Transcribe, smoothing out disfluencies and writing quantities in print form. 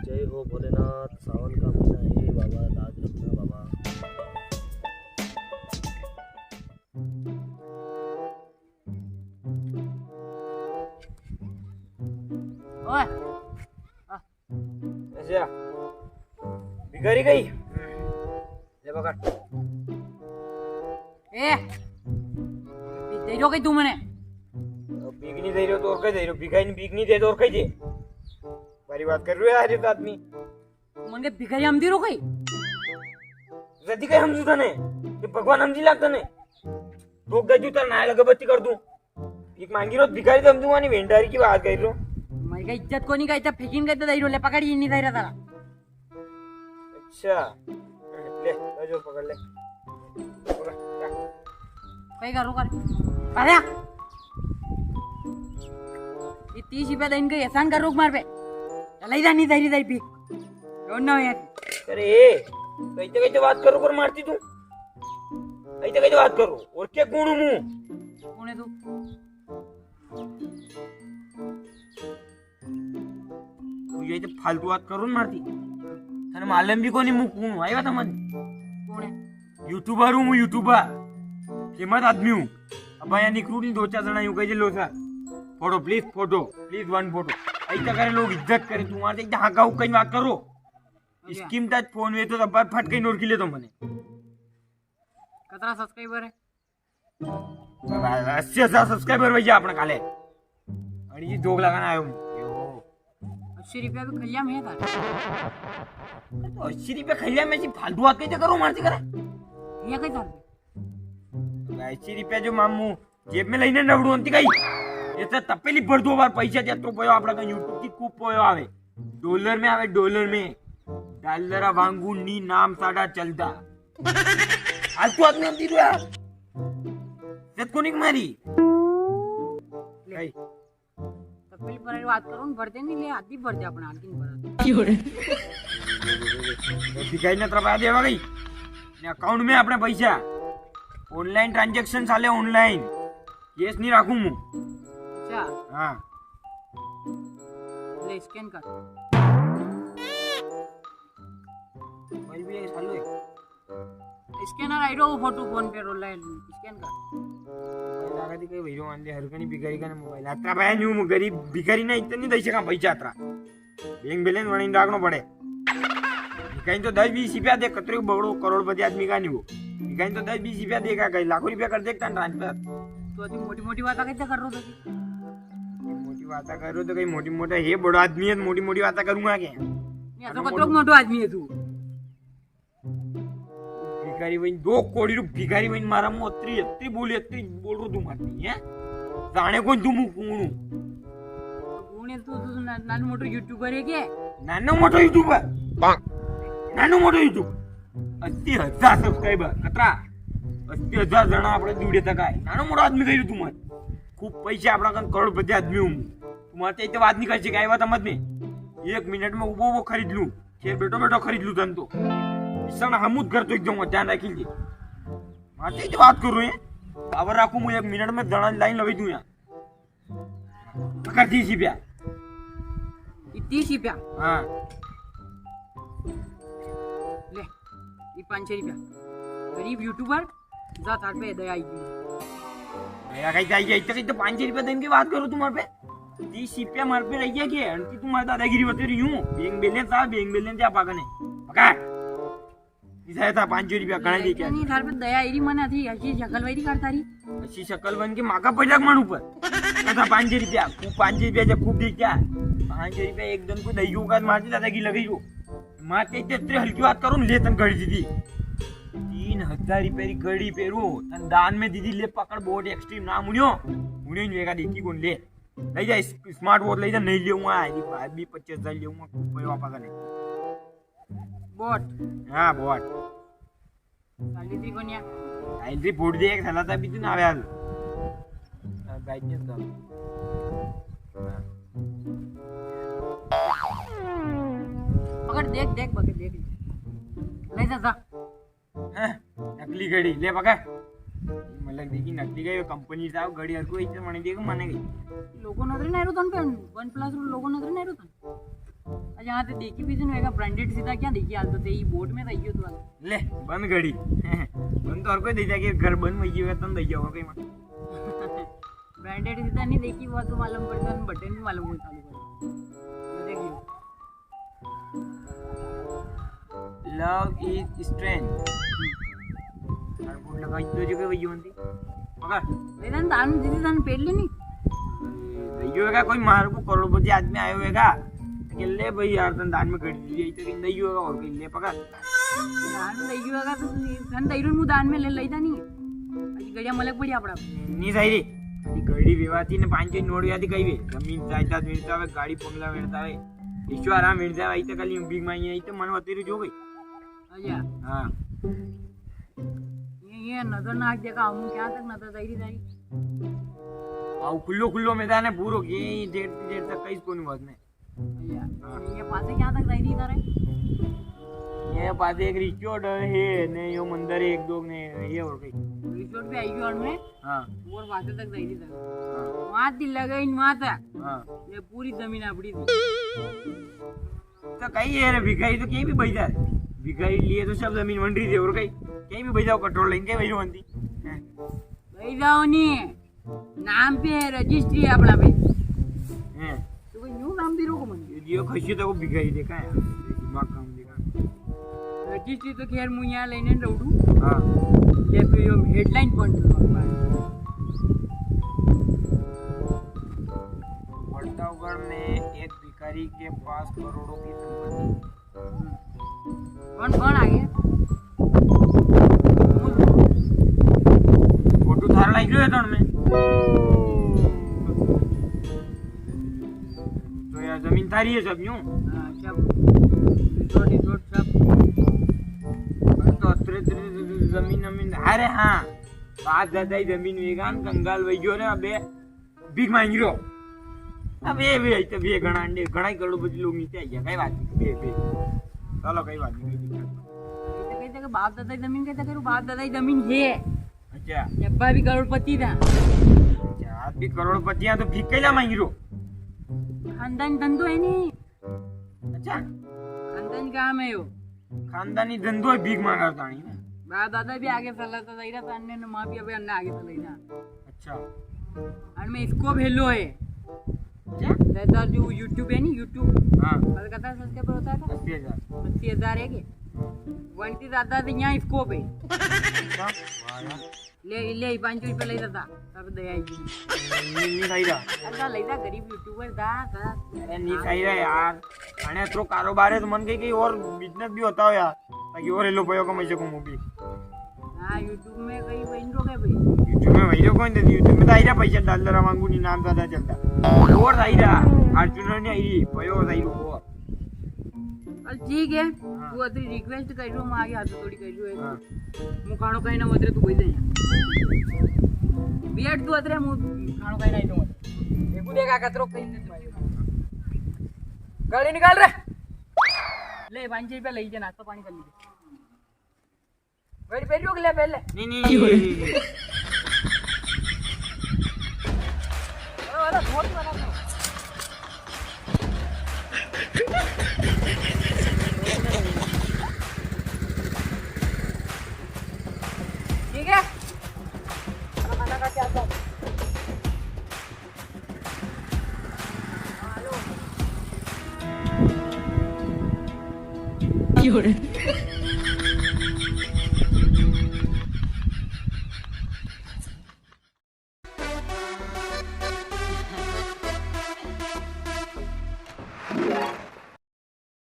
जय हो भोलेनाथ, सावन का महीना है बाबा, लाज रखना बाबा। ओए ऐसे भिखारी गई ले पकड़। ए दे दो कहीं तू मने भीख नहीं दे रहे हो तो और कहीं दे रहे हो? भिखारी भीख नहीं दे तो और कहीं दे? बारी बात कर रहे हो यार ये आदमी। मन के भिखारी हम दिरो कहीं जदी कहीं हम जुदा ने ये भगवान हम जी लागता ने तो गजू तर नाय लगा बत्ती कर दूं। भीख मांगी रो भिखारी तो हम दूंगा नहीं, भेंडारी की बात कर रहे हो। मैं का इज्जत को नहीं का इतना फेकिन का दे ले पकड़ ही नहीं दे रहा तारा। अच्छा ले जो पकड़ ले कहीं करो कर अरे ये 30 रुपया देन के एहसान कर रोक मार पे चलाई जा नहीं दे रही भी कौन ना यार। अरे कैसे कैसे बात करो कर मारती तू? ऐसे कैसे बात करो और क्या गुण मुंह कौन है तू? तू ये तो फालतू बात करो मारती तने मालूम भी कोनी मुंह कौन आई बात मन कौन है? यूट्यूबर हूँ, यूट्यूबर फेमस आदमी हूँ। अब यहाँ निकलू नहीं 2-4 जना यूं कहे लो sir photo please one photo ऐसा करे लोग इज्जत करे। तुम्हारे एकदम हाँ गाँव कहीं बात करो स्कीम टच फोन में तो तब फट कहीं नोट ले तो मने कितना सब्सक्राइबर है? 80,000 सब्सक्राइबर भैया अपना काले और ये जोक लगाना आयो हूँ। 80 रुपया भी खलिया में है तार तो 80 रुपया खैलिया में फालतू बात कैसे करो मारती करे? ये कहीं तार 80 रुपया जो मामू जेब में लईने नवडू अंती काही याचा तपेली भर 2 बार पैसा देतो पयो आपला का YouTube की खूप पयो आवे डॉलर में आवे डॉलर में डॉलरा वांगू नी नाम साडा चलता फालतू आदमी अंती रो यार सेत कोणी मारी काही तपेली पर बात करून भरते नहीं ले आधी भरते आपण आणखीन भरत दिखाई न तरफ आ देवा गई ने अकाउंट में अपने पैसा ऑनलाइन ट्रांजैक्शन साले ऑनलाइन केस नहीं राखू मु। अच्छा हाँ ले स्कैन कर भाई भी चालू है स्कैनर आइडो फोटो फोन पे रोल लाइन स्कैन कर लागा ती काही भैरो आणले हरकणी भिकारी का मोबाईल आता बाय न्यू मु गरीब भिकारी नाही इतनी दैसे का पैसा अत्रा बैंक बैलेंस वणी राखनो पड़े। कहीं तो 10-20 रुपया दे कतरे बड़ो करोड़पति आदमी का नहीं वो कहीं तो 10-20 रुपया देगा कहीं लाखों रुपया कर देता ट्रांसफर। तो अति मोटी मोटी बात कैसे कर रहा था? मोटी बात करो तो कहीं मोटी मोटा हे बड़ा आदमी है मोटी मोटी बात करूंगा क्या? ये तो कतरो मोटो आदमी है तू भिखारी बहन 2 कोटी रू भिखारी बहन मारा मु अत्री बोल रो तू मारती है जाने कोण तू मुकुणू कोण है तू नान मोटो यूट्यूबर है के नानो मोटो यूट्यूबर नानो मोटो यूट्यूब 80,000 सब्सक्राइबर कतरा 80,000 जण આપણે જોડે काय नानो मोटो आदमी कही तुम्हाला खूप पैसे आपला कन करोड़पति आदमी हूँ तुम्हारे ते बात नहीं कर काय बात समझ में 1 मिनट में वो खरीद लूं फिर बेटो खरीद लूं तन तो इसन हमूद कर तो एकदम ध्यान रखिए माते तो बात कर रहे हैं अब राखू मैं 1 मिनट में दड़ा लाइन लगा दूं यहां पकड़ 30 रुपया 30 रुपया हां ले ये 5 रुपया गरीब यूट्यूबर जा तार पे दया आएगी मेरा कहीं चाहिए इतने तो 5 रुपया देने की बात करो तुम्हारे पे 30 रुपया मार पे रही है कि अंती तुम्हारी दादागिरी बता रही हूँ बैंक बैलेंस आप आगने पकड़ इसे था 5 रुपया कहाँ दी क्या नहीं तार पे दया आईरी मना थी अशी शकल वैरी करता रही अशी शकल बन के माका पैसा मानू पर था 5 रुपया खूब 5 रुपया जब खूब दी क्या 5 रुपया एकदम को दही का मारती दादागिरी लगी हो मारते इतने हल्की बात करो ले तन घड़ी दीदी 3,000 रुपये की घड़ी पेरू तन दान में दीदी ले पकड़ बहुत एक्सट्रीम ना मुनियो लेगा देखी कौन ले जा स्मार्ट वॉच ले जा नहीं लेऊंगा भी 25,000 लेऊंगा खूब पैसा वापस आने बोट हाँ बोट साली कोनिया आईली फोड़ दे एक साला तभी तू ना आवे आज ब्राइटनेस कम पकड़ देख पकड़ देख ले जा नकली घड़ी ले पकड़ मला देखी नकली काय कंपनी जाव घडी हरको इथे म्हणे दे મને ગઈ લોકો નજરે નહીં રહ્યો તને વન પ્લસ લોકો નજરે નહીં રહ્યો તને અચ્છા હા તે દેખી પીછે ને એકા બ્રાન્ડેડ સીધા ક્યાં દેખી હાલ તો તે ઈ બોટ में થઈ ગયો તું ले बंद घड़ी बंद तो और कोई दे जाके घर बंद में गई तन दे जाओ कहीं मत ब्रांडेड सीधा नहीं देखी वो तो मालूम पड़ता है बटन भी मालूम होता है देखियो लव इज स्ट्रेंथ और बोल लगा इतो जो के वही होती मगर लेकिन दान दीदी दान पेड़ लेनी दइयो का कोई मार को करोड़पति आदमी आयो होगा कि ले भाई यार तन दान में कर दी तो इन दइयो का और कोई ले पकड़ दान में दइयो का तो धन दइरो मु दान में ले लेदा नहीं अजी गड़िया मलक पड़ी आपड़ा नहीं सही रे ती घड़ी विवाती ने 5 नोट यादी कई वे जमीन जायदाद मिलता है गाड़ी बंगला मिलता है ईश्वर आराम मिलता है इते कली बिग माई है इते मन वतेरी जो गई अच्छा हां ये नजर ना आके देखा हम क्या तक नजर जाई रही आउ खुल्लो खुल्लो मैदान है पूरो के देर तक कहीं कोनी बात नहीं अच्छा ये पासे क्या तक जाई रही तारे ये पासे एक रिचोर्ड है ने यो मंदिर एक दो ने ये और कहीं रिसोर्ट पे आई और में हां और पासे तक जाई रही वहां दिल लगाई वहां तक हां ये पूरी जमीन अपनी थी तो कहीं है रे भिखारी तो कहीं भी बैठ जाए भिखारी लिए तो सब जमीन मंडी थी और कहीं भी बैठ जाओ कंट्रोल लेके बैठ जाओ भाई जाओ नी नाम पे रजिस्ट्री है अपना पे हैं तो कोई न्यू नाम भी रोको मन ये खसी तो भिखारी देखा है दिमाग काम देखा रजिस्ट्री तो खैर मु यहाँ लेने रौडू हां ये तो यो हेडलाइन पॉइंट बड़तावगढ़ में एक भिखारी के पास करोड़ों की संपत्ति कौन कौन आ गया फोटो थार लाइक है तो में तो यार जमीन थारी है सब यूं सब रिसोर्ट सब तो अतरे जमीन अरे हाँ बात ज्यादा ही जमीन वेगान कंगाल वही जो ने अबे बिग मांग रो अब ये तो बे घણા अंडे घણા करोड़पति लोग नीचे आ गया कई बात नहीं बे चलो कई बात नहीं कहते कि बाप दादा की जमीन कहते करो बाप दादा की जमीन है अच्छा जब्बा भी करोड़पति था अच्छा आप भी करोड़पति हैं तो भीख कैला मांग रो खानदान धंधो है नहीं अच्छा खानदान काम है यो खानदानी धंधो है भीख मांगा ताणी बाप दादा भी आगे चलाता था इरा अन्य ने मां भी अबे अन्य आगे चलेगा अच्छा और मैं इसको भेलो है क्या दादा जो YouTube है नी YouTube हाँ कलकत्ता सब्सक्राइबर होता है 80,000 80,000 है के वंटी दादा तो यहाँ स्कोप है अच्छा वाह यार ले ले 5 रुपये ले जाता तब दया नहीं सही रहा अल्लाह लेता गरीब यूट्यूबर दा अरे नहीं सही रहा यार अने तो कारोबार है तो मन कहीं और बिजनेस भी होता हो यार ताकि और लो पयो कमाई सकूं मैं भी हाँ यूट्यूब में कहीं बहन रोके भाई यूट्यूब में वही कौन देती यूट्यूब में तो आई रहा पैसा डॉलर मांगू नहीं नाम ज्यादा चलता और आई रहा अर्जुन ने आई पयो आई रो चल ठीक है तू अतरी रिक्वेस्ट कर रो मैं आगे हाथ थोड़ी कर रो है मु खाणो कहीं ना उतरे तू बोल दे बियड तू अतरे मु खाणो कहीं नहीं तो देखू देखा कतरो कहीं गाड़ी निकाल रे ले 5 रुपये ले जा नाश्ता पानी कर लीजिए गाड़ी पे रोक ले पहले नहीं वाला बहुत बड़ा था ठीक है खाना का क्या था हेलो